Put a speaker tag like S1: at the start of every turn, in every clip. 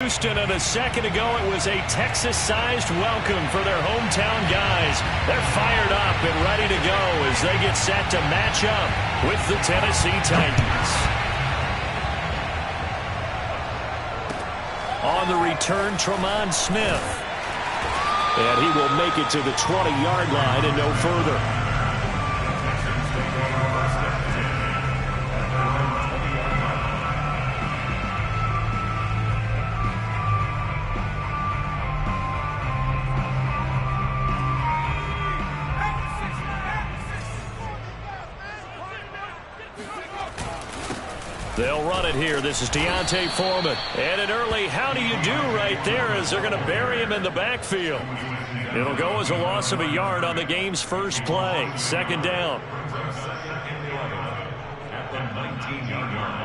S1: Houston, and a second ago it was a Texas-sized welcome for their hometown guys. They're fired up and ready to go as they get set to match up with the Tennessee Titans. On the return, Tremont Smith. And he will make it to the 20-yard line and no further. They'll run it here. This is Deontay Foreman. And an early how do you do right there as they're going to bury him in the backfield. It'll go as a loss of a yard on the game's first play. Second down.
S2: At the 19-yard line.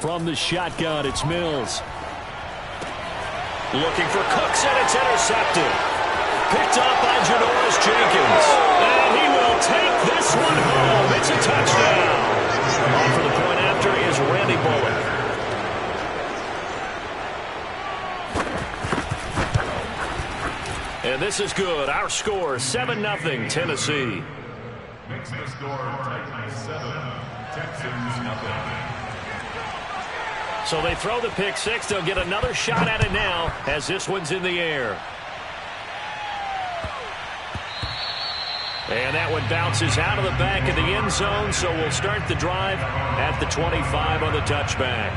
S1: From the shotgun, it's Mills. Looking for Cooks, and it's intercepted. Picked up by Janoris Jenkins. And he will take this one home. It's a touchdown. On for the point after is Randy Bullock. And this is good. Our score, 7-0 Tennessee.
S2: Makes the score Titans 7, Texans 0.
S1: So they throw the pick six. They'll get another shot at it now as this one's in the air. And that one bounces out of the back of the end zone, so we'll start the drive at the 25 on the touchback.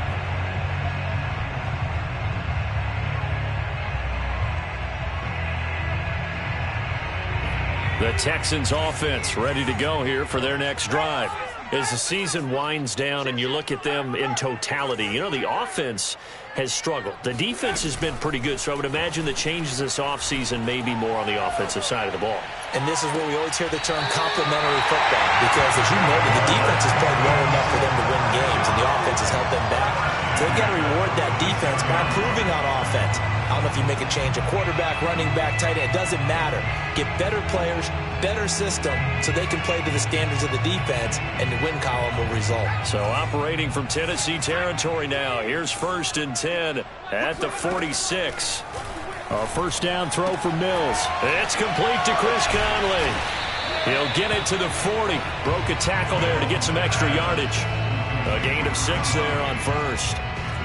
S1: The Texans offense ready to go here for their next drive. As the season winds down and you look at them in totality, you know, the offense has struggled. The defense has been pretty good, so I would imagine the changes this offseason may be more on the offensive side of the ball.
S3: And this is where we always hear the term complementary football, because as you noted, the defense has played well enough for them to win games, and the offense has held them back. So they've got to reward that defense by improving on offense. I don't know if you make a change, a quarterback, running back, tight end, it doesn't matter. Get better players, better system, so they can play to the standards of the defense, and the win column will result.
S1: So operating from Tennessee territory now. Here's 1st and 10 at the 46. A first down throw for Mills. It's complete to Chris Conley. He'll get it to the 40. Broke a tackle there to get some extra yardage. A gain of 6 there on first.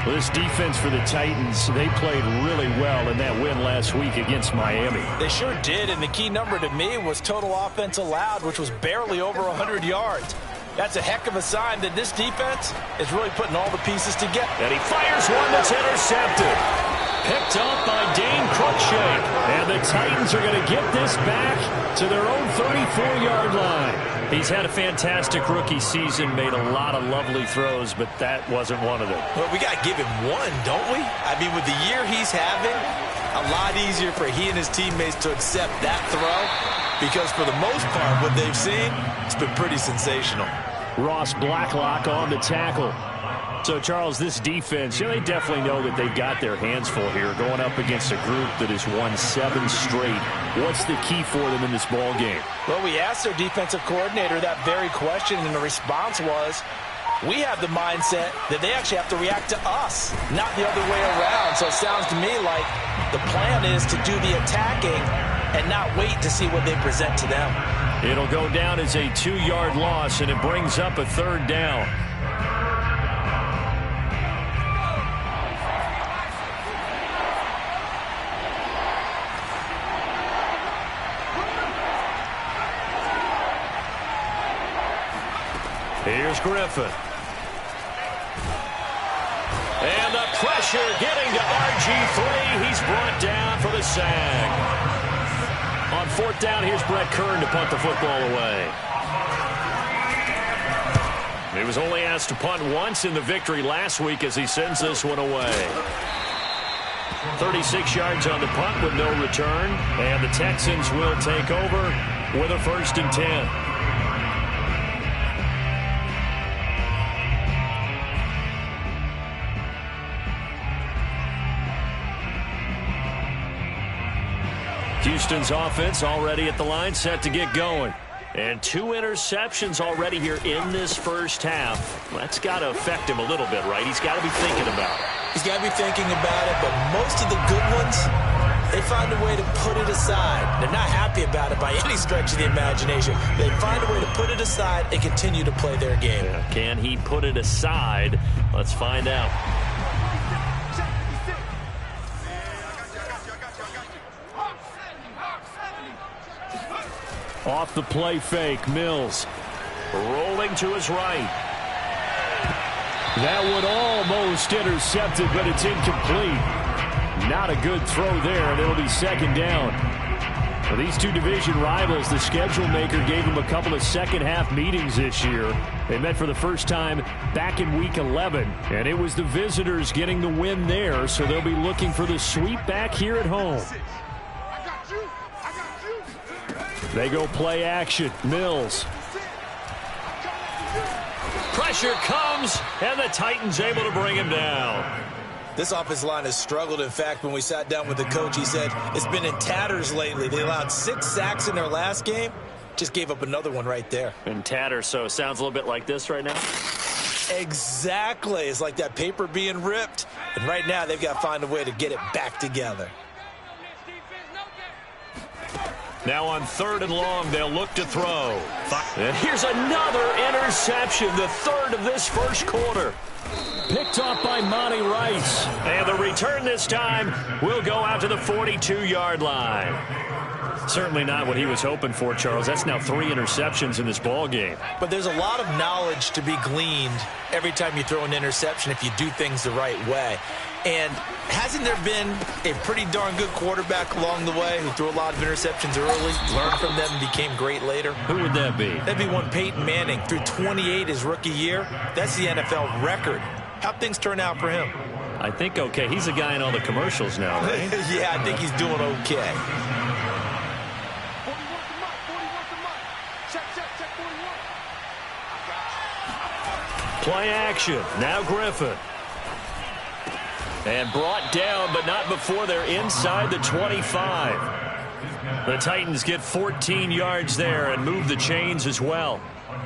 S1: Well, this defense for the Titans, they played really well in that win last week against Miami.
S3: They sure did, and the key number to me was total offense allowed, which was barely over 100 yards. That's a heck of a sign that this defense is really putting all the pieces together.
S1: And he fires one that's intercepted. Picked up by Dane Cruikshank. And the Titans are going to get this back to their own 34-yard line. He's had a fantastic rookie season, made a lot of lovely throws, but that wasn't one of them.
S3: Well, we got to give him one, don't we? I mean, with the year he's having, a lot easier for he and his teammates to accept that throw, because for the most part, what they've seen, it's been pretty sensational.
S1: Ross Blacklock on the tackle. So, Charles, this defense, they definitely know that they've got their hands full here, going up against a group that has won 7 straight. What's the key for them in this ball game?
S3: Well, we asked their defensive coordinator that very question, and the response was, we have the mindset that they actually have to react to us, not the other way around. So it sounds to me like the plan is to do the attacking and not wait to see what they present to them.
S1: It'll go down as a 2-yard loss, and it brings up a 3rd down. Here's Griffin. And the pressure getting to RG3. He's brought down for the sag. On 4th down, here's Brett Kern to punt the football away. He was only asked to punt once in the victory last week as he sends this one away. 36 yards on the punt with no return. And the Texans will take over with a 1st and 10. Houston's offense already at the line, set to get going. And 2 interceptions already here in this first half. That's got to affect him a little bit, right? He's got to be thinking about it.
S3: He's got to be thinking about it, but most of the good ones, they find a way to put it aside. They're not happy about it by any stretch of the imagination. They find a way to put it aside and continue to play their game.
S1: Yeah, can he put it aside? Let's find out. Off the play fake, Mills. Rolling to his right. That one almost intercepted, but it's incomplete. Not a good throw there, and it'll be second down. For these two division rivals, the schedule maker gave them a couple of second-half meetings this year. They met for the first time back in Week 11, and it was the visitors getting the win there, so they'll be looking for the sweep back here at home. They go play action. Mills. Pressure comes, and the Titans able to bring him down.
S3: This offensive line has struggled. In fact, when we sat down with the coach, he said it's been in tatters lately. They allowed 6 sacks in their last game. Just gave up another one right there.
S1: In tatters, so it sounds a little bit like this right now?
S3: Exactly. It's like that paper being ripped. And right now, they've got to find a way to get it back together.
S1: Now on 3rd and long, they'll look to throw. And here's another interception, the 3rd of this first quarter. Picked off by Monty Rice. And the return this time will go out to the 42-yard line. Certainly not what he was hoping for, Charles. That's now 3 interceptions in this ball game.
S3: But there's a lot of knowledge to be gleaned every time you throw an interception if you do things the right way. And hasn't there been a pretty darn good quarterback along the way who threw a lot of interceptions early, learned from them, and became great later?
S1: Who would that be?
S3: That'd be one Peyton Manning. Threw 28 his rookie year. That's the NFL record. How'd things turn out for him?
S1: I think okay. He's a guy in all the commercials now, right?
S3: Yeah, I think he's doing okay.
S1: Play action. Now Griffin. And brought down, but not before they're inside the 25. The Titans get 14 yards there and move the chains as well.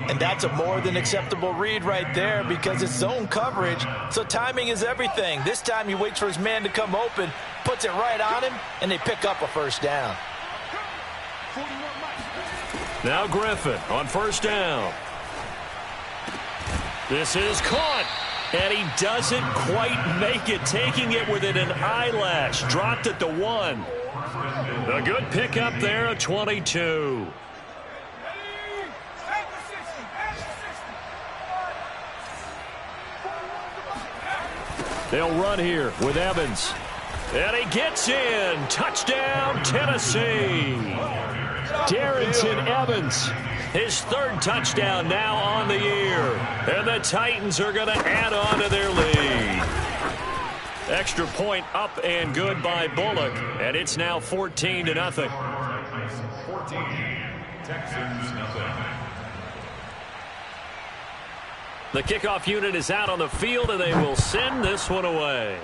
S3: And that's a more than acceptable read right there because it's zone coverage, so timing is everything. This time he waits for his man to come open, puts it right on him, and they pick up a first down.
S1: Now Griffin on first down. This is caught. And he doesn't quite make it, taking it within an eyelash. Dropped at the 1. A good pickup there at 22. They'll run here with Evans. And he gets in. Touchdown, Tennessee. Darrington Evans. His 3rd touchdown now on the year. And the Titans are going to add on to their lead. Extra point up and good by Bullock. And it's now 14-0.
S2: 14, Texans nothing.
S1: The kickoff unit is out on the field, and they will send this one away.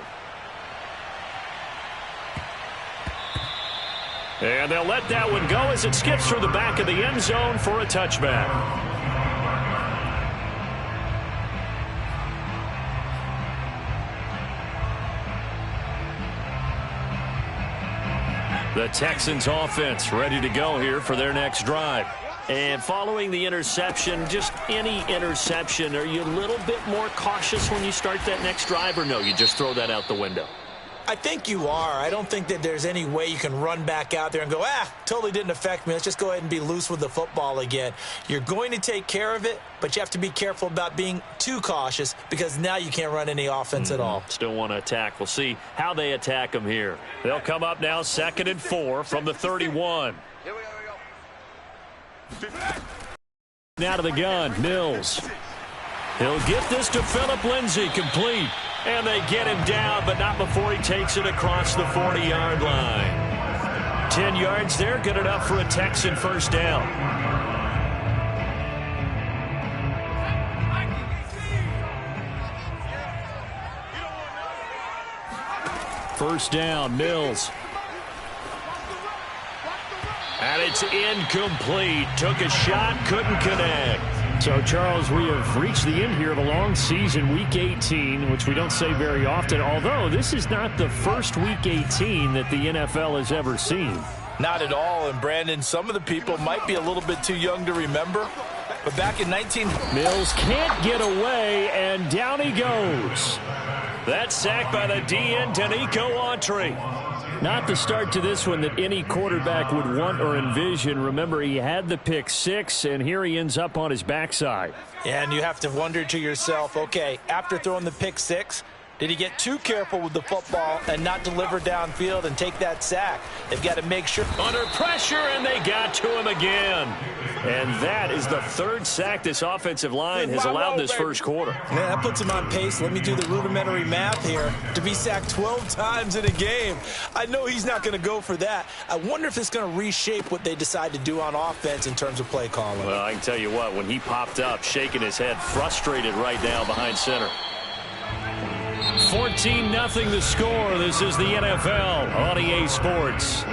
S1: And they'll let that one go as it skips through the back of the end zone for a touchback. The Texans offense ready to go here for their next drive. And following the interception, just any interception, are you a little bit more cautious when you start that next drive, or no, you just throw that out the window?
S3: I think you are. I don't think that there's any way you can run back out there and go, totally didn't affect me. Let's just go ahead and be loose with the football again. You're going to take care of it, but you have to be careful about being too cautious because now you can't run any offense at all.
S1: Still want to attack. We'll see how they attack them here. They'll come up now 2nd and 4 from the 31.
S4: Here we go.
S1: Now to the gun, Mills. He'll get this to Phillip Lindsay, complete. And they get him down, but not before he takes it across the 40-yard line. 10 yards there, good enough for a Texan first down. First down, Mills. it's incomplete. Took a shot, couldn't connect.
S5: So, Charles, we have reached the end here of a long season, Week 18, which we don't say very often, although this is not the first Week 18 that the NFL has ever seen.
S3: Not at all, and Brandon, some of the people might be a little bit too young to remember, but back in
S5: Mills can't get away, and down he goes.
S1: That sack by the DN, Danico Autry.
S5: Not the start to this one that any quarterback would want or envision. Remember, he had the pick six, and here he ends up on his backside.
S3: Yeah, and you have to wonder to yourself, okay, after throwing the pick six, did he get too careful with the football and not deliver downfield and take that sack? They've got to make sure.
S1: Under pressure, and they got to him again. And that is the third sack this offensive line has allowed this first quarter.
S3: Man, that puts him on pace. Let me do the rudimentary math here. To be sacked 12 times in a game. I know he's not going to go for that. I wonder if it's going to reshape what they decide to do on offense in terms of play calling.
S1: Well, I can tell you what, when he popped up, shaking his head, frustrated right now behind center.
S5: 14-0 the score. This is the NFL on EA Sports.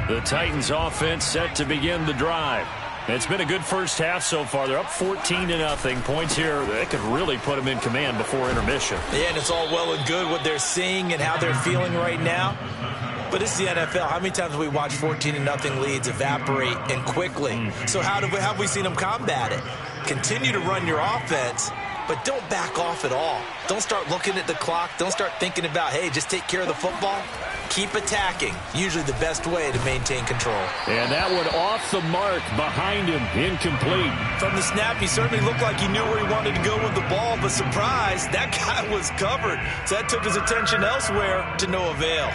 S1: The Titans offense set to begin the drive. It's been a good first half so far. They're up 14-0. Points here, they could really put them in command before intermission.
S3: Yeah, and it's all well and good what they're seeing and how they're feeling right now. But it's the NFL. How many times have we watched 14-0 leads evaporate and quickly? So how have we seen them combat it? Continue to run your offense, but don't back off at all. Don't start looking at the clock. Don't start thinking about, hey, just take care of the football. Keep attacking. Usually the best way to maintain control.
S5: And that one off the mark behind him. Incomplete.
S3: From the snap, he certainly looked like he knew where he wanted to go with the ball, but surprise, that guy was covered. So that took his attention elsewhere to no avail.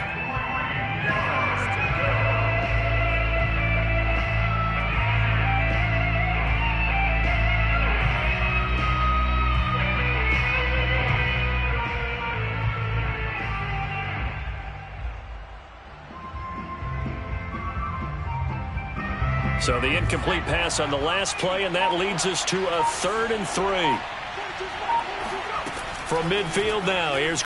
S1: So the incomplete pass on the last play, and that leads us to a 3rd and 3. From midfield now, here's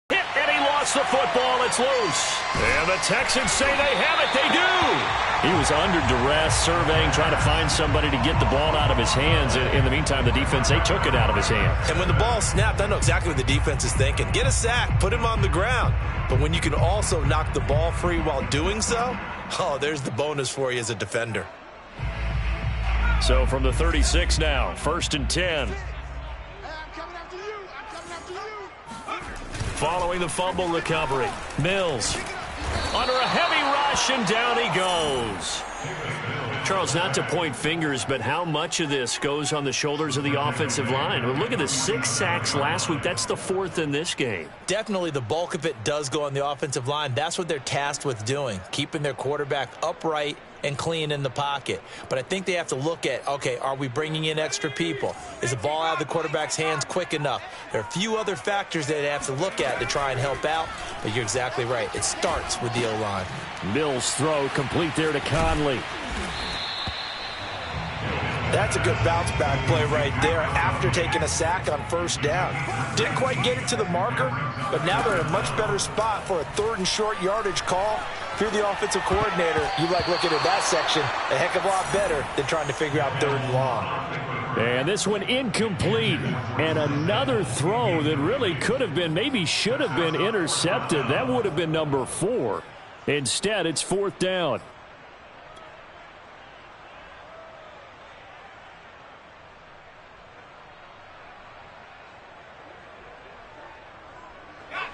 S1: hit, and he lost the football. It's loose. And the Texans say they have it. They do.
S5: He was under duress, surveying, trying to find somebody to get the ball out of his hands. In the meantime, the defense, they took it out of his hands.
S3: And when the ball snapped, I know exactly what the defense is thinking. Get a sack, put him on the ground. But when you can also knock the ball free while doing so, oh, there's the bonus for you as a defender.
S1: So from the 36 now, 1st and 10. Following the fumble recovery, Mills under a heavy rush, and down he goes. Charles, not to point fingers, but how much of this goes on the shoulders of the offensive line? Well, look at the 6 sacks last week. That's the 4th in this game.
S3: Definitely the bulk of it does go on the offensive line. That's what they're tasked with doing, keeping their quarterback upright and clean in the pocket. But I think they have to look at, okay, are we bringing in extra people? Is the ball out of the quarterback's hands quick enough? There are a few other factors they have to look at to try and help out, but you're exactly right. It starts with the O-line.
S5: Mills' throw complete there to Conley.
S3: That's a good bounce-back play right there after taking a sack on 1st down. Didn't quite get it to the marker, but now they're in a much better spot for a 3rd and short yardage call. If you're the offensive coordinator, you like looking at that section a heck of a lot better than trying to figure out 3rd and long.
S5: And this one incomplete. And another throw that really could have been, maybe should have been intercepted. That would have been number 4. Instead, it's 4th down.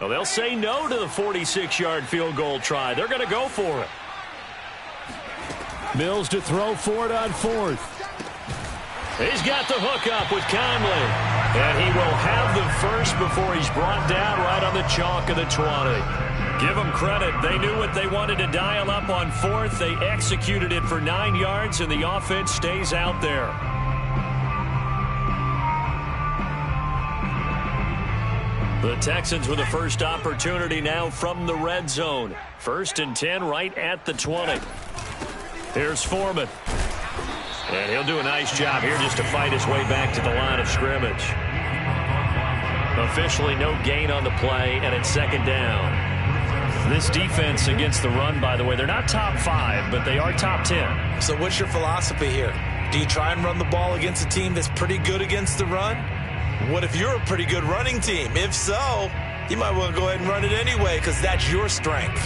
S1: Well, they'll say no to the 46-yard field goal try. They're going to go for it.
S5: Mills to throw for it on 4th.
S1: He's got the hook up with Conley. And he will have the first before he's brought down right on the chalk of the 20. Give them credit. They knew what they wanted to dial up on 4th. They executed it for 9 yards, and the offense stays out there. The Texans with the first opportunity now from the red zone. 1st and 10 right at the 20. Here's Foreman. And he'll do a nice job here just to fight his way back to the line of scrimmage. Officially no gain on the play, and it's second down. This defense against the run, by the way, they're not top 5, but they are top 10.
S3: So what's your philosophy here? Do you try and run the ball against a team that's pretty good against the run? What if you're a pretty good running team? If so, you might want to go ahead and run it anyway because that's your strength.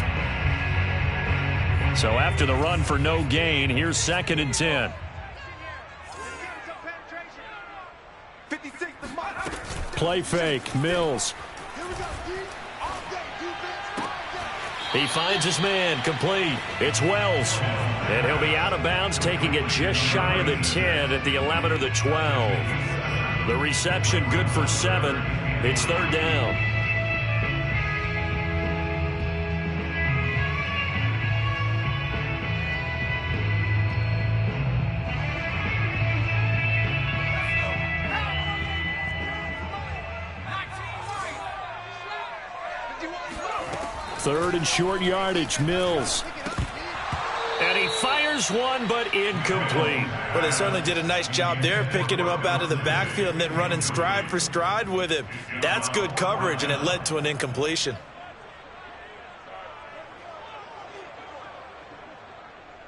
S1: So after the run for no gain, here's second and 10.
S5: Play fake, Mills.
S1: He finds his man, complete. It's Wells. And he'll be out of bounds, taking it just shy of the 10 at the 11 or the 12. The reception good for 7. It's third down.
S5: Third and short yardage, Mills.
S1: And he fires one, but incomplete.
S3: Well, they certainly did a nice job there, picking him up out of the backfield and then running stride for stride with him. That's good coverage, and it led to an incompletion.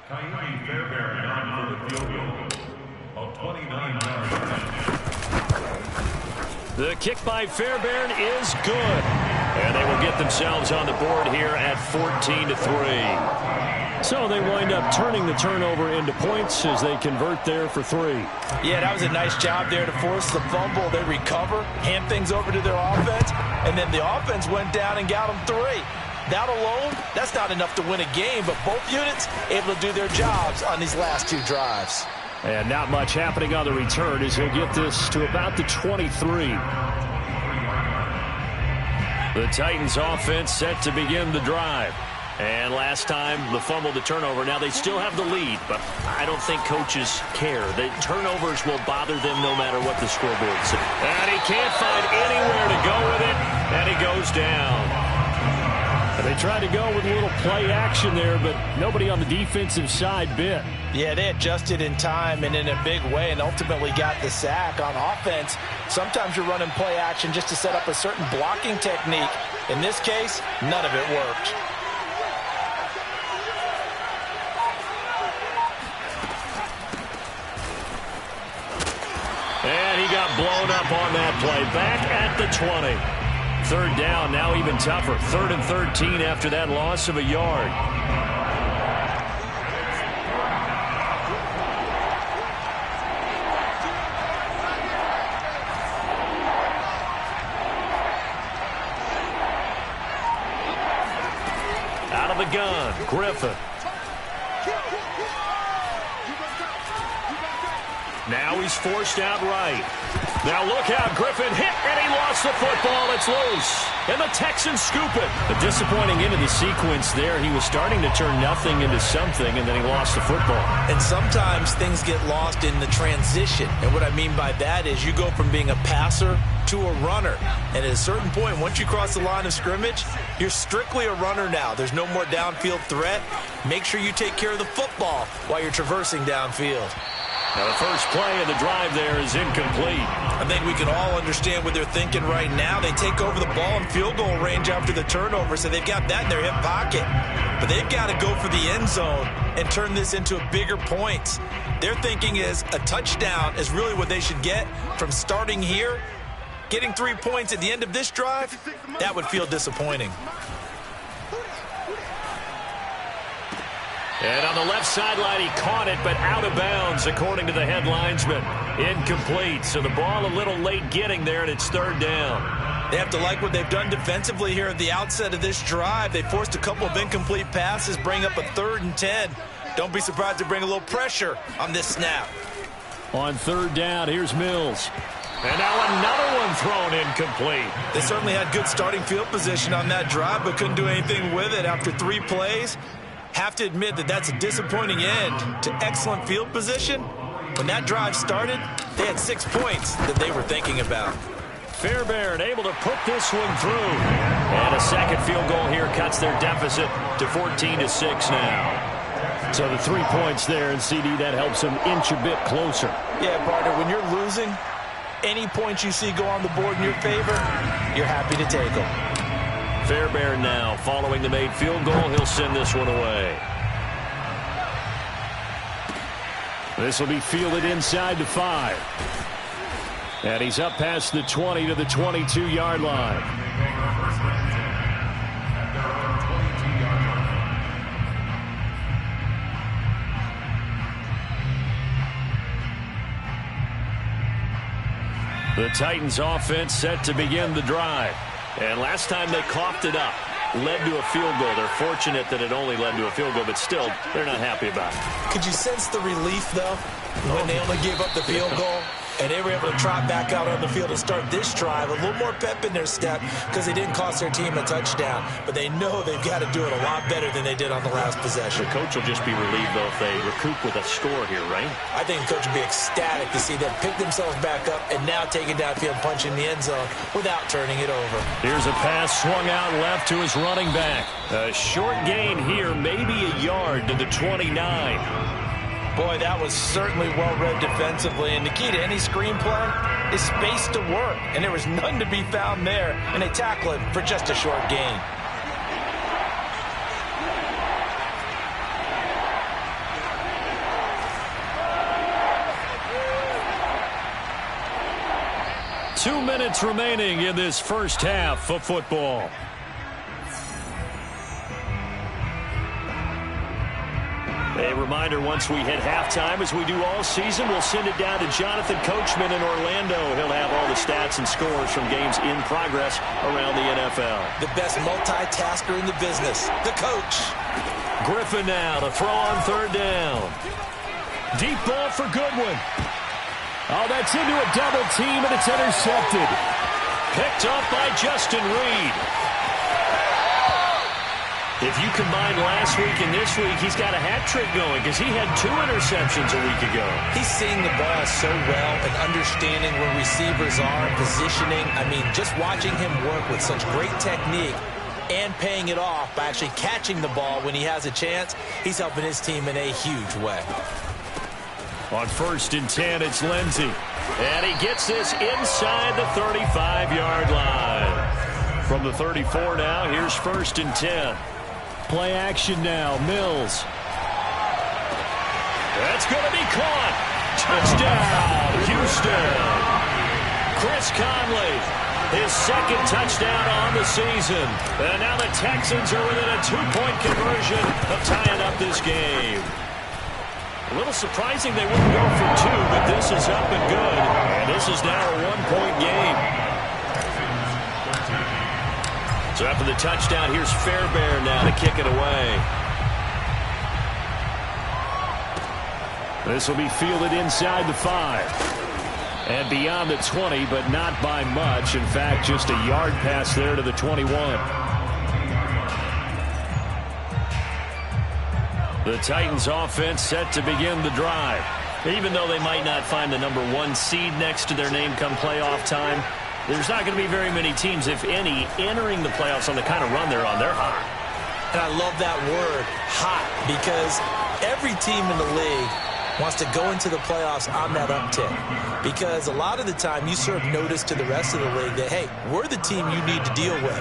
S2: Kyrie Fairbairn on for the field goal of 29 yards.
S1: The kick by Fairbairn is good. And they will get themselves on the board here at 14-3.
S5: So they wind up turning the turnover into points as they convert there for 3.
S3: Yeah, that was a nice job there to force the fumble. They recover, hand things over to their offense, and then the offense went down and got them 3. That alone, that's not enough to win a game, but both units able to do their jobs on these last 2 drives.
S5: And not much happening on the return as he'll get this to about the 23.
S1: The Titans offense set to begin the drive. And last time, the fumble, the turnover. Now they still have the lead, but I don't think coaches care. The turnovers will bother them no matter what the scoreboard says. And he can't find anywhere to go with it, and he goes down.
S5: And they tried to go with a little play action there, but nobody on the defensive side bit.
S3: Yeah, they adjusted in time and in a big way and ultimately got the sack. On offense, sometimes you're running play action just to set up a certain blocking technique. In this case, none of it worked.
S1: And he got blown up on that play. Back at the 20. Third down, now even tougher. 3rd and 13 after that loss of a yard. Out of the gun, Griffin. Now he's forced out right. Now look out, Griffin hit, and he lost the football. It's loose, and the Texans scoop it.
S5: A disappointing end of the sequence there. He was starting to turn nothing into something, and then he lost the football.
S3: And sometimes things get lost in the transition. And what I mean by that is you go from being a passer to a runner. And at a certain point, once you cross the line of scrimmage, you're strictly a runner now. There's no more downfield threat. Make sure you take care of the football while you're traversing downfield.
S1: Now the first play of the drive there is incomplete.
S3: I think we can all understand what they're thinking right now. They take over the ball in field goal range after the turnover, so they've got that in their hip pocket. But they've got to go for the end zone and turn this into a bigger point. Their thinking is a touchdown is really what they should get from starting here. Getting 3 points at the end of this drive, that would feel disappointing.
S1: And on the left sideline, he caught it, but out of bounds, according to the head linesman. Incomplete, so the ball a little late getting there, and it's third down.
S3: They have to like what they've done defensively here at the outset of this drive. They forced a couple of incomplete passes, bring up a 3rd and 10. Don't be surprised to bring a little pressure on this snap.
S5: On third down, here's Mills.
S1: And now another one thrown incomplete.
S3: They certainly had good starting field position on that drive, but couldn't do anything with it after 3 plays. Have to admit that that's a disappointing end to excellent field position. When that drive started, they had 6 points that they were thinking about.
S1: Fairbairn able to put this one through. And a second field goal here cuts their deficit to 14-6 now.
S5: So the 3 points there, and CD, that helps him inch a bit closer.
S3: Yeah, partner, when you're losing, any points you see go on the board in your favor, you're happy to take them.
S1: Fairbairn now, following the made field goal, he'll send this one away.
S5: This will be fielded inside the 5. And he's up past the 20 to the 22-yard line. The Titans offense set to begin the drive.
S1: And last time they coughed it up, led to a field goal. They're fortunate that it only led to a field goal, but still, they're not happy about it.
S3: Could you sense the relief, though, when they only gave up the field goal? And they were able to trot back out on the field and start this drive. A little more pep in their step because they didn't cost their team a touchdown. But they know they've got to do it a lot better than they did on the last possession.
S1: The coach will just be relieved, though, if they recoup with a score here, right?
S3: I think the coach will be ecstatic to see them pick themselves back up and now take it downfield, punch in the end zone without turning it over.
S1: Here's a pass swung out left to his running back. A short gain here, maybe a yard to the 29.
S3: Boy, that was certainly well-read defensively, and the key to any screenplay is space to work, and there was none to be found there, and they tackle it for just a short gain.
S5: Two minutes remaining in this first half of football.
S1: A reminder, once we hit halftime, as we do all season, we'll send it down to Jonathan Coachman in Orlando. He'll have all the stats and scores from games in progress around the NFL.
S3: The best multitasker in the business, the coach.
S1: Griffin now to throw on third down.
S5: Deep ball for Goodwin. Oh, that's into a double team, and it's intercepted.
S1: Picked up by Justin Reed. If you combine last week and this week, he's got a hat trick going because he had 2 interceptions a week ago.
S3: He's seeing the ball so well and understanding where receivers are, positioning. I mean, just watching him work with such great technique and paying it off by actually catching the ball when he has a chance, he's helping his team in a huge way.
S5: On 1st and 10, it's Lindsey.
S1: And he gets this inside the 35-yard line. From the 34 now, here's 1st and 10.
S5: Play action now, Mills.
S1: That's going to be caught. Touchdown, Houston. Chris Conley, his 2nd touchdown on the season. And now the Texans are within a 2-point conversion of tying up this game. A little surprising they wouldn't go for 2, but this is up and good. And this is now a 1-point game. So after the touchdown, here's Fairbairn now to kick it away.
S5: This will be fielded inside the 5. And beyond the 20, but not by much. In fact, just a yard pass there to the 21. The Titans offense set to begin the drive. Even though they might not find the number 1 seed next to their name come playoff time, there's not going to be very many teams, if any, entering the playoffs on the kind of run they're on. They're hot.
S3: And I love that word, hot, because every team in the league wants to go into the playoffs on that uptick. Because a lot of the time you serve notice to the rest of the league that, hey, we're the team you need to deal with.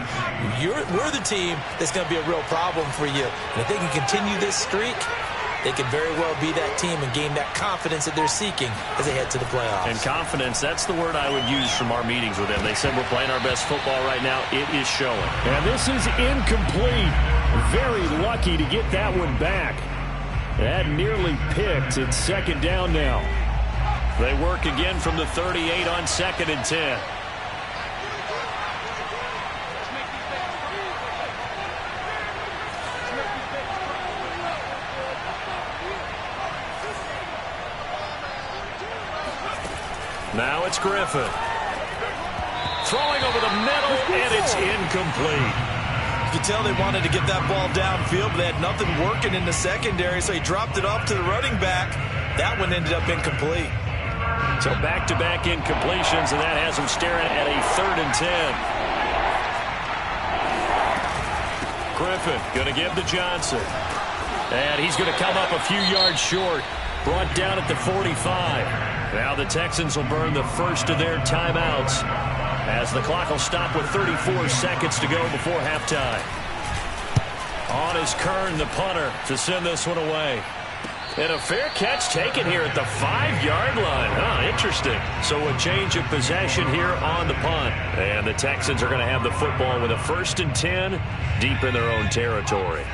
S3: We're the team that's going to be a real problem for you. And if they can continue this streak, they could very well be that team and gain that confidence that they're seeking as they head to the playoffs.
S1: And confidence, that's the word I would use from our meetings with them. They said we're playing our best football right now. It is showing.
S5: And this is incomplete. Very lucky to get that one back. That nearly picked. It's 2nd down now.
S1: They work again from the 38 on 2nd and 10. Now it's Griffin. Throwing over the middle, and it's incomplete.
S3: You can tell they wanted to get that ball downfield, but they had nothing working in the secondary, so he dropped it off to the running back. That one ended up incomplete.
S1: So back-to-back incompletions, and that has him staring at a 3rd and 10. Griffin going to give to Johnson.
S5: And he's going to come up a few yards short. Brought down at the 45. Now the Texans will burn the first of their timeouts as the clock will stop with 34 seconds to go before halftime. On is Kern, the punter, to send this one away. And a fair catch taken here at the 5-yard line. Interesting. So a change of possession here on the punt. And the Texans are going to have the football with a 1st and 10 deep in their own territory.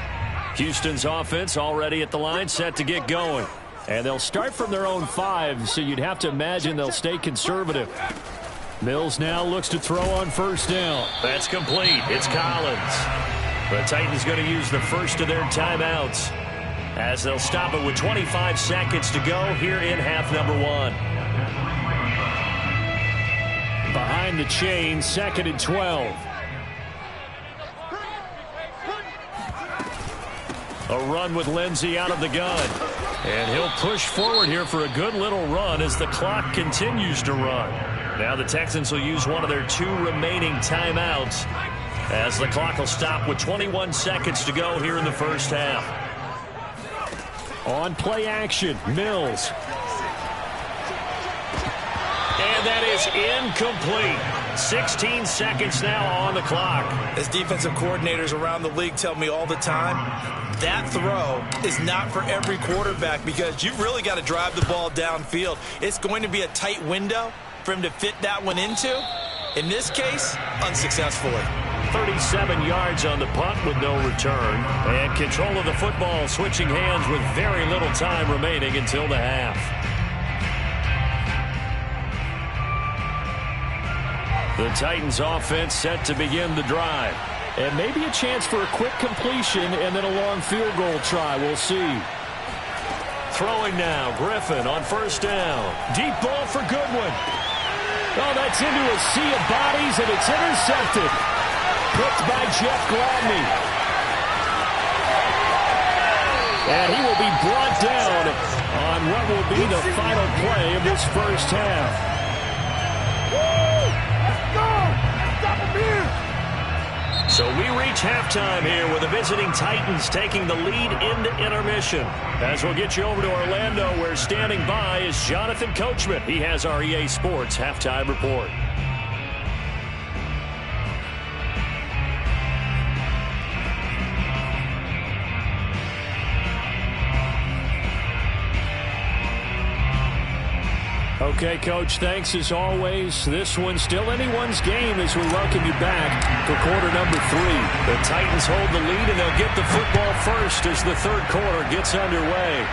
S5: Houston's offense already at the line, set to get going. And they'll start from their own 5, so you'd have to imagine they'll stay conservative. Mills now looks to throw on 1st down. That's complete. It's Collins. The Titans going to use the first of their timeouts as they'll stop it with 25 seconds to go here in half number 1. Behind the chain, 2nd and 12. A run with Lindsey out of the gun. And he'll push forward here for a good little run as the clock continues to run. Now the Texans will use one of their 2 remaining timeouts as the clock will stop with 21 seconds to go here in the first half. On play action, Mills. And that is incomplete. 16 seconds now on the clock.
S3: As defensive coordinators around the league tell me all the time, that throw is not for every quarterback because you've really got to drive the ball downfield. It's going to be a tight window for him to fit that one into. In this case, unsuccessfully.
S5: 37 yards on the punt with no return. And control of the football switching hands with very little time remaining until the half. The Titans offense set to begin the drive. And maybe a chance for a quick completion and then a long field goal try. We'll see. Throwing now, Griffin on 1st down. Deep ball for Goodwin. Oh, that's into a sea of bodies, and it's intercepted. Picked by Jeff Gladney. And he will be brought down on what will be the final play of this first half. So we reach halftime here with the visiting Titans taking the lead into intermission. As we'll get you over to Orlando, where standing by is Jonathan Coachman. He has our EA Sports halftime report. Okay, Coach, thanks as always. This one's still anyone's game as we welcome you back for quarter number 3. The Titans hold the lead, and they'll get the football first as the third quarter gets underway.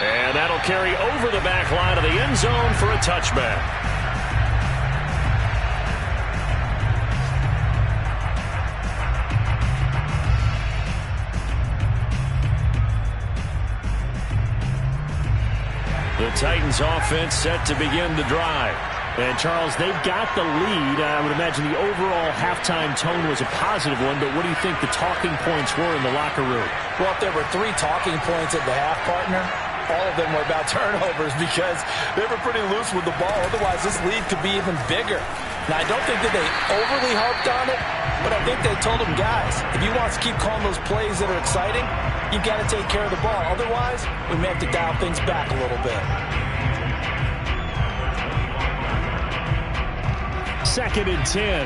S5: And that'll carry over the back line of the end zone for a touchback. The Titans offense set to begin the drive. And, Charles, they've got the lead. I would imagine the overall halftime tone was a positive one, but what do you think the talking points were in the locker room?
S3: Well, if there were 3 talking points at the half, partner, all of them were about turnovers because they were pretty loose with the ball. Otherwise, this lead could be even bigger. Now, I don't think that they overly harped on it, but I think they told them, guys, if you want to keep calling those plays that are exciting, you've got to take care of the ball. Otherwise, we may have to dial things back a little bit.
S5: 2nd and 10.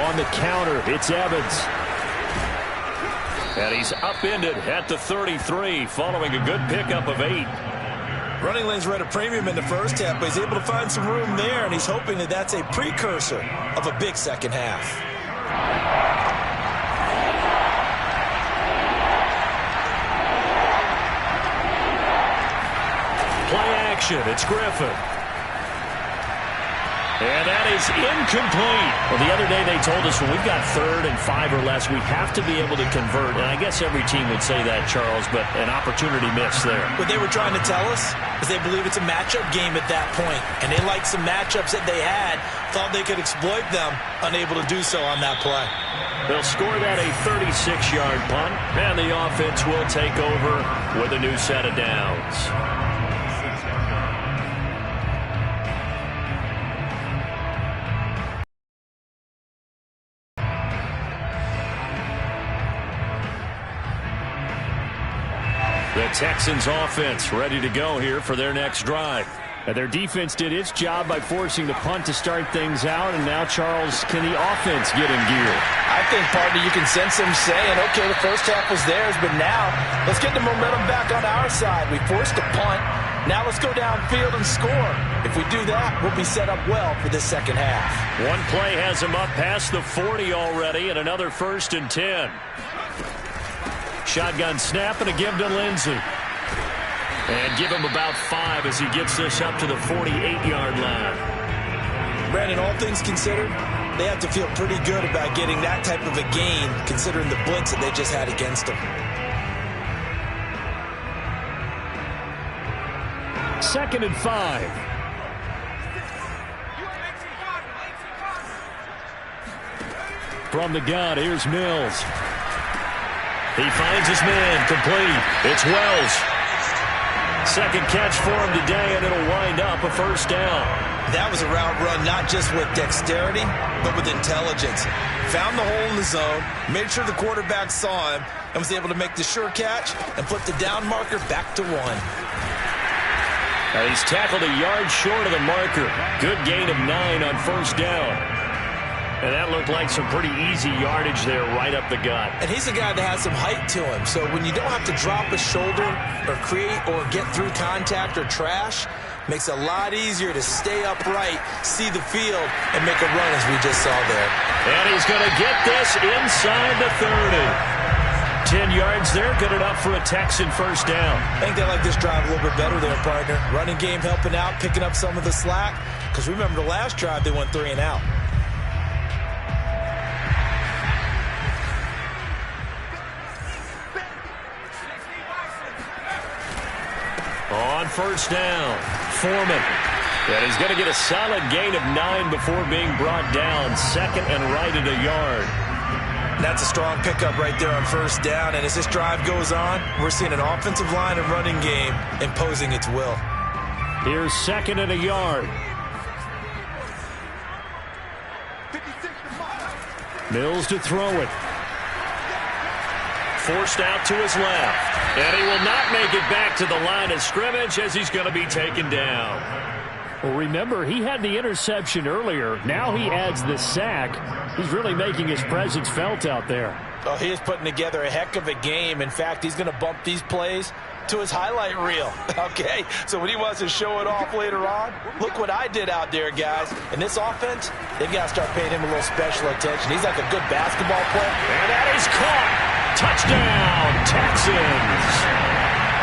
S5: On the counter, it's Evans. And he's upended at the 33 following a good pickup of 8.
S3: Running lanes were at a premium in the first half, but he's able to find some room there, and he's hoping that that's a precursor of a big second half.
S5: Play action. It's Griffin. And that is incomplete. Well, the other day they told us when we've got 3rd and 5 or less, we have to be able to convert. And I guess every team would say that, Charles, but an opportunity missed there.
S3: What they were trying to tell us is they believe it's a matchup game at that point. And they liked some matchups that they had, thought they could exploit them, unable to do so on that play.
S5: They'll score that a 36-yard punt, and the offense will take over with a new set of downs.
S1: The Texans offense ready to go here for their next drive.
S5: And their defense did its job by forcing the punt to start things out, and now, Charles, can the offense get in gear?
S3: I think, partner, you can sense them saying, okay, the first half was theirs, but now let's get the momentum back on our side. We forced a punt. Now let's go downfield and score. If we do that, we'll be set up well for this second half.
S1: One play has him up past the 40 already, and another 1st and 10. Shotgun snap and a give to Lindsey. And give him about 5 as he gets this up to the 48-yard line.
S3: Brandon, all things considered, they have to feel pretty good about getting that type of a gain, considering the blitz that they just had against them.
S5: 2nd and 5.
S1: From the gun, here's Mills. He finds his man, complete. It's Wells. Second catch for him today, and it'll wind up a 1st down.
S3: That was a route run not just with dexterity, but with intelligence. Found the hole in the zone, made sure the quarterback saw him, and was able to make the sure catch and flip the down marker back to 1.
S1: Now he's tackled a yard short of the marker. Good gain of 9 on 1st down. And that looked like some pretty easy yardage there right up the gut.
S3: And he's a guy that has some height to him. So when you don't have to drop a shoulder or create or get through contact or trash, makes it a lot easier to stay upright, see the field, and make a run as we just saw there.
S1: And he's going to get this inside the 30. 10 yards there, good enough for a Texan 1st down.
S3: I think they like this drive a little bit better there, partner. Running game helping out, picking up some of the slack. Because remember the last drive, they went 3 and out.
S1: On 1st down, Foreman. And he's going to get a solid gain of 9 before being brought down. 2nd and right at a yard.
S3: That's a strong pickup right there on 1st down. And as this drive goes on, we're seeing an offensive line and running game imposing its will.
S1: Here's 2nd and a yard. Mills to throw it. Forced out to his left. And he will not make it back to the line of scrimmage as he's going to be taken down.
S5: Well, remember, he had the interception earlier. Now he adds the sack. He's really making his presence felt out there.
S3: Oh, he is putting together a heck of a game. In fact, he's going to bump these plays to his highlight reel. Okay, so when he wants to show it off later on, look what I did out there, guys. And this offense, they've got to start paying him a little special attention. He's like a good basketball player.
S1: And that is caught. Touchdown, Texans.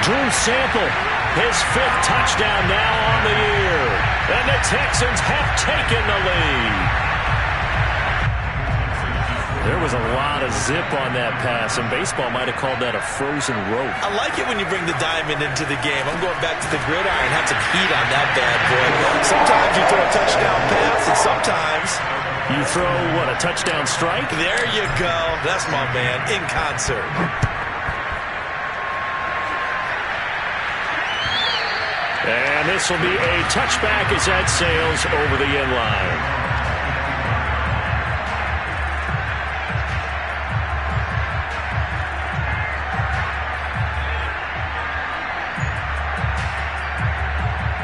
S1: Drew Sample, his 5th touchdown now on the year. And the Texans have taken the lead. There was a lot of zip on that pass, and baseball might have called that a frozen rope.
S3: I like it when you bring the diamond into the game. I'm going back to the gridiron, have some heat on that bad boy. Sometimes you throw a touchdown pass, and sometimes
S1: you throw, what, a touchdown strike?
S3: There you go. That's my man, in concert.
S1: And this will be a touchback as that sails over the end line.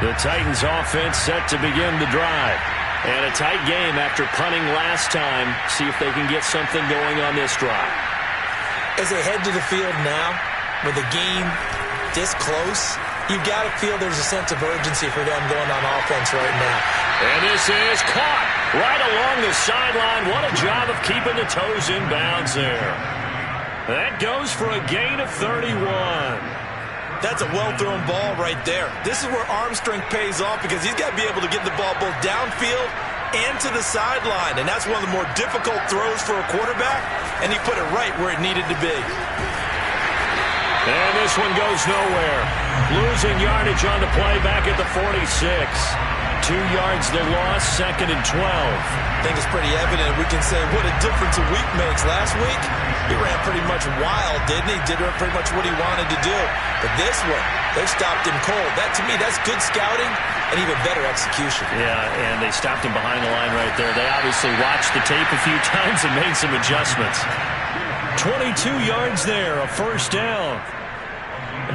S1: The Titans offense set to begin the drive. And a tight game after punting last time. See if they can get something going on this drive.
S3: As they head to the field now, with the game this close, you've got to feel there's a sense of urgency for them going on offense right now.
S1: And this is caught right along the sideline. What a job of keeping the toes in bounds there. That goes for a gain of 31.
S3: That's a well-thrown ball right there. This is where arm strength pays off because he's got to be able to get the ball both downfield and to the sideline. And that's one of the more difficult throws for a quarterback, and he put it right where it needed to be.
S1: And this one goes nowhere. Losing yardage on the play back at the 46. 2 yards they lost, 2nd and 12.
S3: I think it's pretty evident. We can say what a difference a week makes. Last week, he ran pretty much wild, didn't he? Did pretty much what he wanted to do. But this one, they stopped him cold. That, to me, that's good scouting and even better execution.
S1: Yeah, and they stopped him behind the line right there. They obviously watched the tape a few times and made some adjustments. 22 yards there, a 1st down.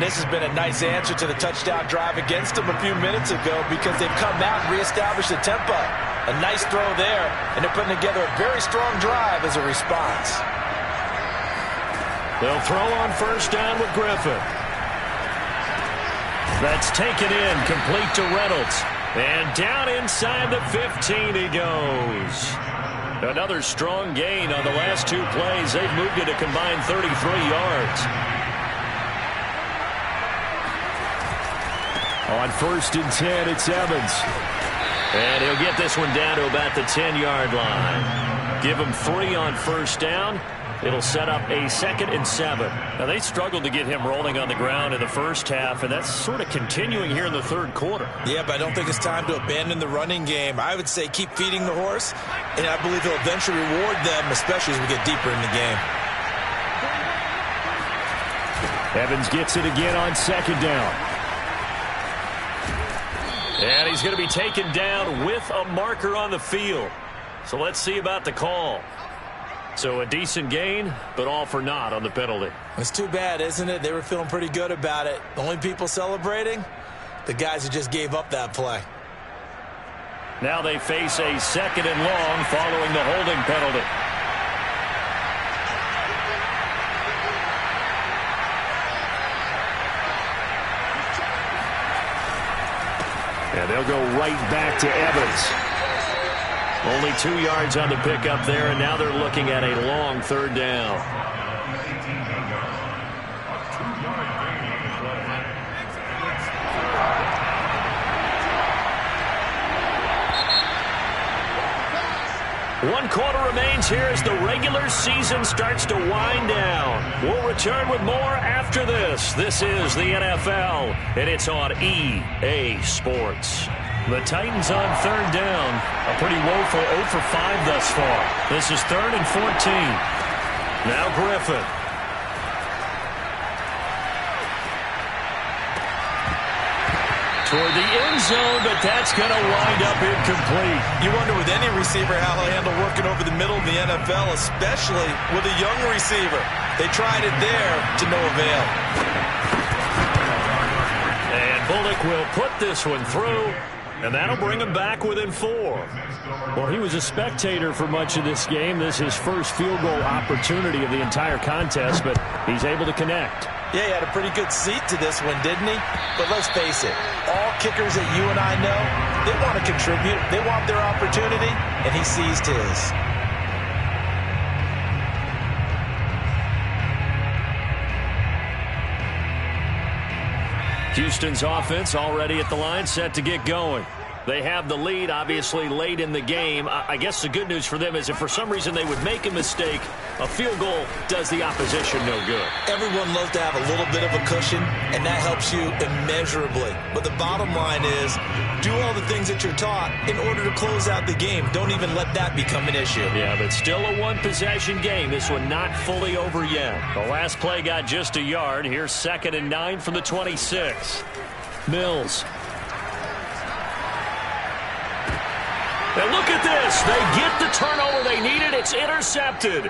S3: and this has been a nice answer to the touchdown drive against them a few minutes ago because they've come out and reestablished the tempo. A nice throw there, and they're putting together a very strong drive as a response.
S5: They'll throw on first down with Griffin. That's taken in, complete to Reynolds. And down inside the 15 he goes. Another strong gain on the last two plays. They've moved it a combined 33 yards. On first and 10, it's Evans. And he'll get this one down to about the 10-yard line. Give him 3 on first down. It'll set up a 2nd and 7. Now, they struggled to get him rolling on the ground in the first half, and that's sort of continuing here in the third quarter.
S3: Yeah, but I don't think it's time to abandon the running game. I would say keep feeding the horse, and I believe he'll eventually reward them, especially as we get deeper in the game.
S5: Evans gets it again on 2nd down. And he's going to be taken down with a marker on the field. So let's see about the call. So a decent gain, but all for naught on the penalty.
S3: It's too bad, isn't it? They were feeling pretty good about it. The only people celebrating, the guys who just gave up that play.
S5: Now they face a 2nd and long following the holding penalty. And they'll go right back to Evans. Only 2 yards on the pickup there, and now they're looking at a long 3rd down. One quarter remains here as the regular season starts to wind down. We'll return with more after this. This is the NFL, and it's on EA Sports. The Titans on 3rd down. A pretty woeful 0 for 5 thus far. This is 3rd and 14. Now Griffin. Toward the end zone, but that's going to wind up incomplete.
S3: You wonder with any receiver how he'll handle working over the middle of the NFL, especially with a young receiver. They tried it there to no avail.
S5: And Bullock will put this one through. And that'll bring him back within 4. Well, he was a spectator for much of this game. This is his first field goal opportunity of the entire contest, but he's able to connect.
S3: Yeah, he had a pretty good seat to this one, didn't he? But let's face it, all kickers that you and I know, they want to contribute. They want their opportunity, and he seized his.
S5: Houston's offense already at the line, set to get going. They have the lead, obviously, late in the game. I guess the good news for them is if for some reason they would make a mistake, a field goal does the opposition no good.
S3: Everyone loves to have a little bit of a cushion, and that helps you immeasurably. But the bottom line is, do all the things that you're taught in order to close out the game. Don't even let that become an issue.
S5: Yeah, but still a one-possession game. This one not fully over yet. The last play got just a yard. Here's 2nd and 9 from the 26. Mills. And look at this. They get the turnover they needed. It's intercepted.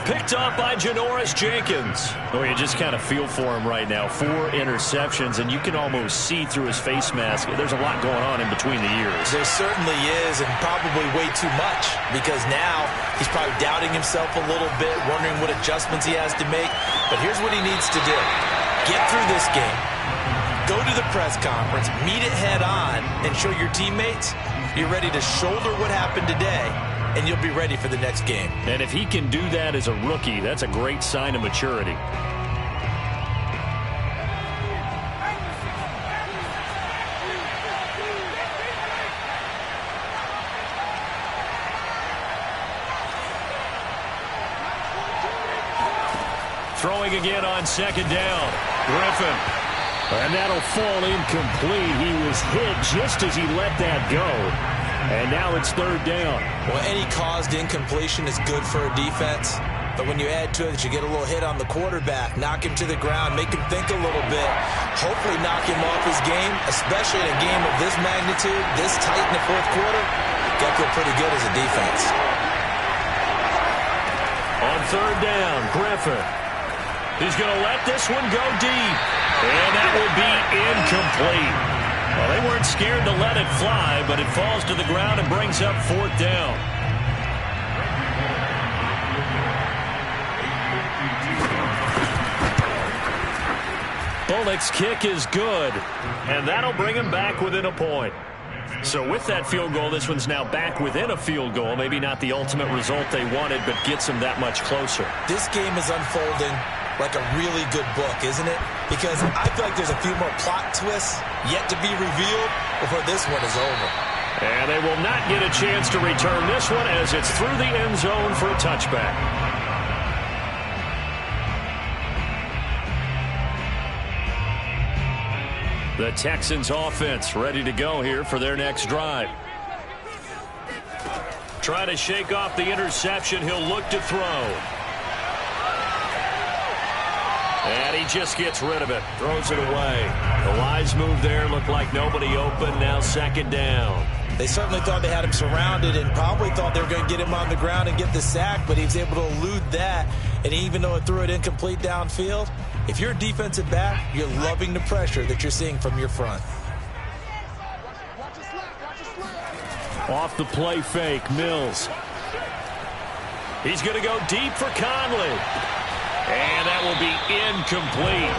S5: Picked up by Janoris Jenkins. Oh, you just kind of feel for him right now. 4 interceptions, and you can almost see through his face mask. There's a lot going on in between the ears.
S3: There certainly is, and probably way too much, because now he's probably doubting himself a little bit, wondering what adjustments he has to make. But here's what he needs to do. Get through this game. Go to the press conference, meet it head on, and show your teammates you're ready to shoulder what happened today, and you'll be ready for the next game.
S5: And if he can do that as a rookie, that's a great sign of maturity. Throwing again on 2nd down. Griffin. And that'll fall incomplete. He was hit just as he let that go. And now it's 3rd down.
S3: Well, any caused incompletion is good for a defense. But when you add to it that you get a little hit on the quarterback, knock him to the ground, make him think a little bit, hopefully knock him off his game, especially in a game of this magnitude, this tight in the 4th quarter, got to feel pretty good as a defense.
S5: On 3rd down, Griffin. He's going to let this one go deep. And that will be incomplete. Well, they weren't scared to let it fly, but it falls to the ground and brings up 4th down. Bullock's kick is good, and that'll bring him back within a point. So with that field goal, this one's now back within a field goal. Maybe not the ultimate result they wanted, but gets them that much closer.
S3: This game is unfolding like a really good book, isn't it? Because I feel like there's a few more plot twists yet to be revealed before this one is over.
S5: And they will not get a chance to return this one as it's through the end zone for a touchback. The Texans offense ready to go here for their next drive. Try to shake off the interception. He'll look to throw. And he just gets rid of it. Throws it away. The wise move there. Looked like nobody open. Now 2nd down.
S3: They certainly thought they had him surrounded and probably thought they were going to get him on the ground and get the sack, but he was able to elude that. And even though it threw it incomplete downfield, if you're a defensive back, you're loving the pressure that you're seeing from your front.
S5: Off the play fake, Mills. He's going to go deep for Conley. And that will be incomplete.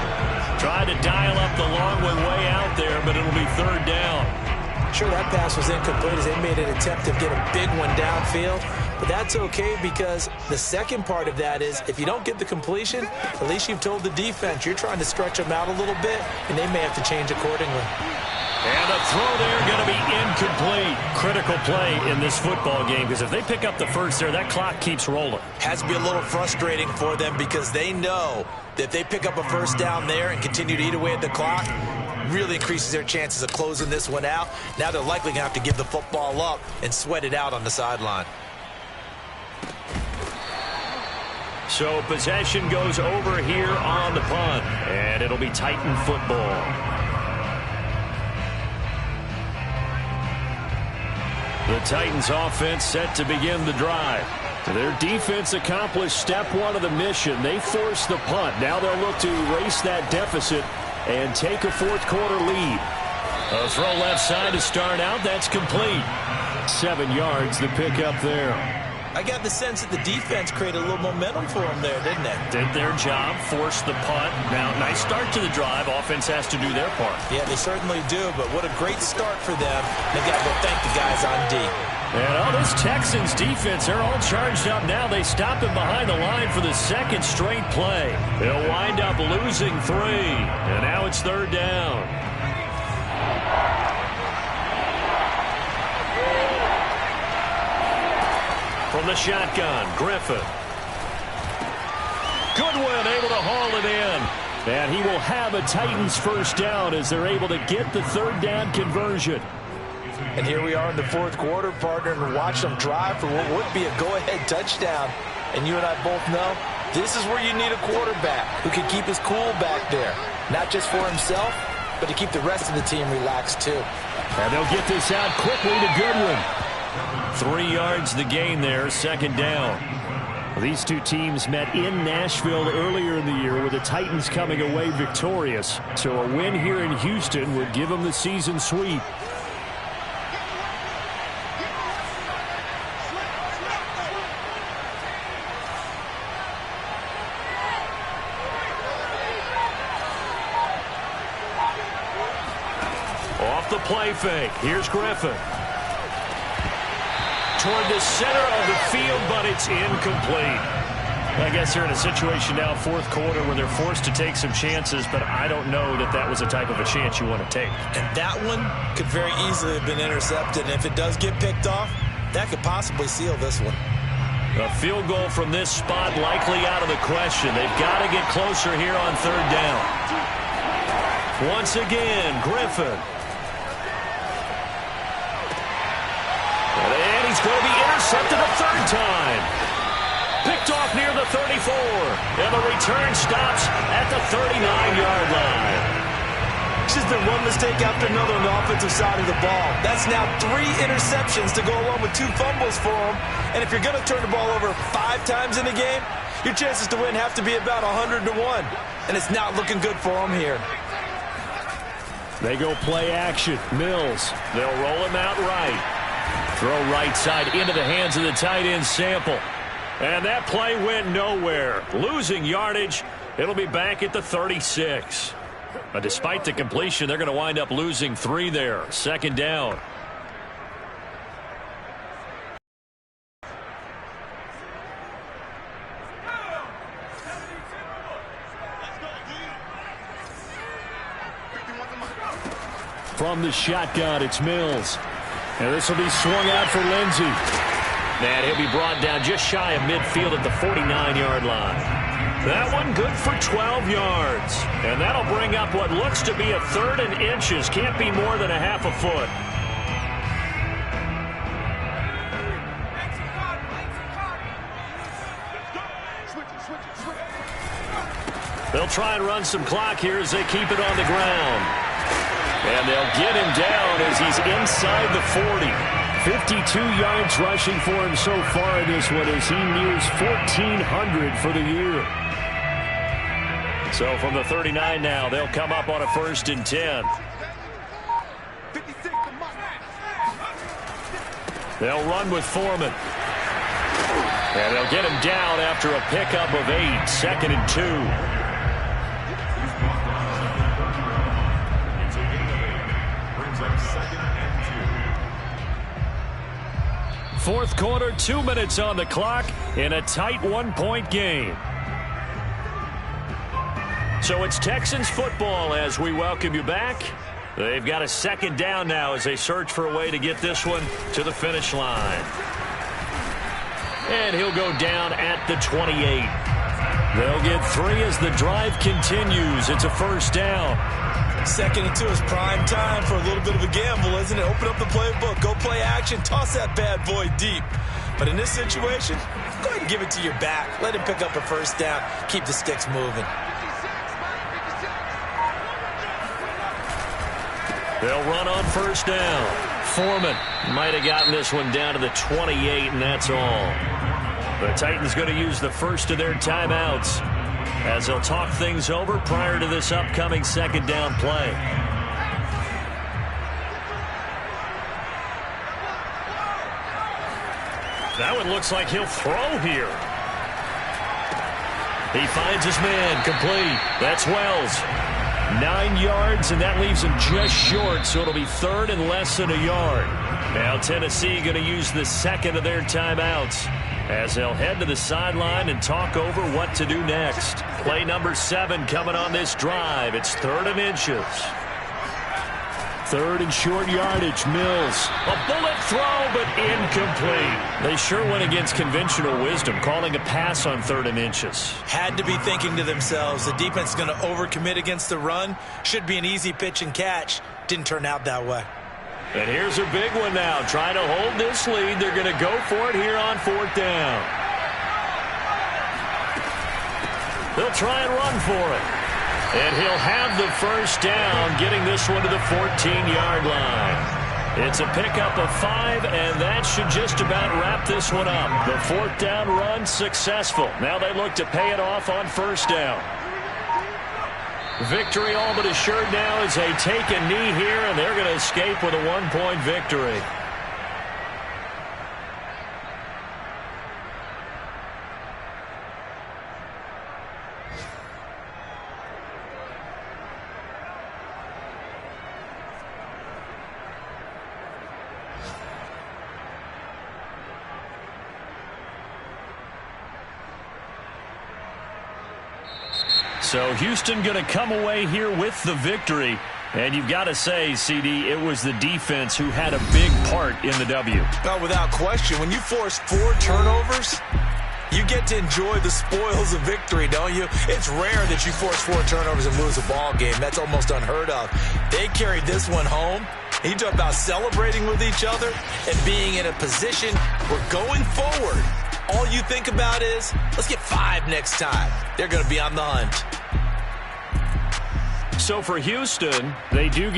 S5: Tried to dial up the long one way out there, but it'll be 3rd down.
S3: Sure, that pass was incomplete as they made an attempt to get a big one downfield. But that's okay because the second part of that is if you don't get the completion, at least you've told the defense you're trying to stretch them out a little bit, and they may have to change accordingly.
S5: And a throw there going to be incomplete. Critical play in this football game because if they pick up the first there, that clock keeps rolling.
S3: Has to be a little frustrating for them because they know that if they pick up a first down there and continue to eat away at the clock, really increases their chances of closing this one out. Now they're likely going to have to give the football up and sweat it out on the sideline.
S5: So possession goes over here on the punt, and it'll be Titan football. The Titans offense set to begin the drive. Their defense accomplished step 1 of the mission. They forced the punt. Now they'll look to erase that deficit and take a 4th quarter lead. A throw left side to start out. That's complete. 7 yards the pick up there.
S3: I got the sense that the defense created a little momentum for them there, didn't they?
S5: Did their job, forced the punt. Now, nice start to the drive. Offense has to do their part.
S3: Yeah, they certainly do, but what a great start for them. They got to go thank the guys on D.
S5: And this Texans defense, they're all charged up now. They stop him behind the line for the 2nd straight play. They'll wind up losing 3, and now it's 3rd down. From the shotgun, Griffin. Goodwin able to haul it in. And he will have a Titans first down as they're able to get the 3rd down conversion.
S3: And here we are in the 4th quarter, partner, and watch them drive for what would be a go-ahead touchdown. And you and I both know this is where you need a quarterback who can keep his cool back there. Not just for himself, but to keep the rest of the team relaxed too.
S5: And they'll get this out quickly to Goodwin. 3 yards the gain there, 2nd down. These two teams met in Nashville earlier in the year with the Titans coming away victorious. So a win here in Houston would give them the season sweep. Off the play fake. Here's Griffin. Toward the center of the field, but it's incomplete. I guess they're in a situation now, 4th quarter, where they're forced to take some chances, but I don't know that that was a type of a chance you want to take.
S3: And that one could very easily have been intercepted. And if it does get picked off, that could possibly seal this one.
S5: A field goal from this spot likely out of the question. They've got to get closer here on 3rd down. Once again, Griffin. And he's going to be intercepted a 3rd time. Picked off near the 34. And the return stops at the 39-yard line.
S3: It's just been one mistake after another on the offensive side of the ball. That's now 3 interceptions to go along with 2 fumbles for him. And if you're going to turn the ball over 5 times in the game, your chances to win have to be about 100 to 1. And it's not looking good for them here.
S5: They go play action. Mills. They'll roll him out right. Throw right side into the hands of the tight end Sample. And that play went nowhere. Losing yardage. It'll be back at the 36. Despite the completion, they're going to wind up losing 3 there. Second down. From the shotgun, it's Mills. And this will be swung out for Lindsey. And he'll be brought down just shy of midfield at the 49-yard line. That one good for 12 yards. And that'll bring up what looks to be a 3rd and inches. Can't be more than a half a foot. They'll try and run some clock here as they keep it on the ground. And they'll get him down as he's inside the 40. 52 yards rushing for him so far in this one as he nears 1,400 for the year. So from the 39 now, they'll come up on a 1st and 10. They'll run with Foreman. And they'll get him down after a pickup of 8. 2nd and 2. Fourth quarter, 2 minutes on the clock in a tight 1-point game. So it's Texans football as we welcome you back. They've got a 2nd down now as they search for a way to get this one to the finish line. And he'll go down at the 28. They'll get 3 as the drive continues. It's a 1st down.
S3: 2nd and 2 is prime time for a little bit of a gamble, isn't it? Open up the playbook, go play action, toss that bad boy deep. But in this situation, go ahead and give it to your back. Let him pick up a 1st down. Keep the sticks moving.
S5: They'll run on 1st down. Foreman might have gotten this one down to the 28, and that's all. The Titans going to use the first of their timeouts as they'll talk things over prior to this upcoming 2nd down play. That one looks like he'll throw here. He finds his man, complete. That's Wells. 9 yards, and that leaves him just short, so it'll be 3rd and less than a yard. Now Tennessee going to use the 2nd of their timeouts as they'll head to the sideline and talk over what to do next. Play number 7 coming on this drive. It's 3rd and inches. 3rd and short yardage. Mills. A bullet throw, but incomplete. They sure went against conventional wisdom, calling a pass on 3rd and inches.
S3: Had to be thinking to themselves, the defense is going to overcommit against the run. Should be an easy pitch and catch. Didn't turn out that way.
S5: And here's a big one now. Trying to hold this lead. They're going to go for it here on 4th down. They'll try and run for it. And he'll have the 1st down, getting this one to the 14-yard line. It's a pickup of 5, and that should just about wrap this one up. The 4th down run successful. Now they look to pay it off on 1st down. Victory all but assured now as they take a knee here, and they're going to escape with a 1-point victory. So Houston going to come away here with the victory. And you've got to say, CD, it was the defense who had a big part in the W.
S3: Oh, without question. When you force 4 turnovers, you get to enjoy the spoils of victory, don't you? It's rare that you force 4 turnovers and lose a ball game. That's almost unheard of. They carried this one home. You talk about celebrating with each other and being in a position where going forward, all you think about is, let's get 5 next time. They're going to be on the hunt.
S5: So for Houston, they do get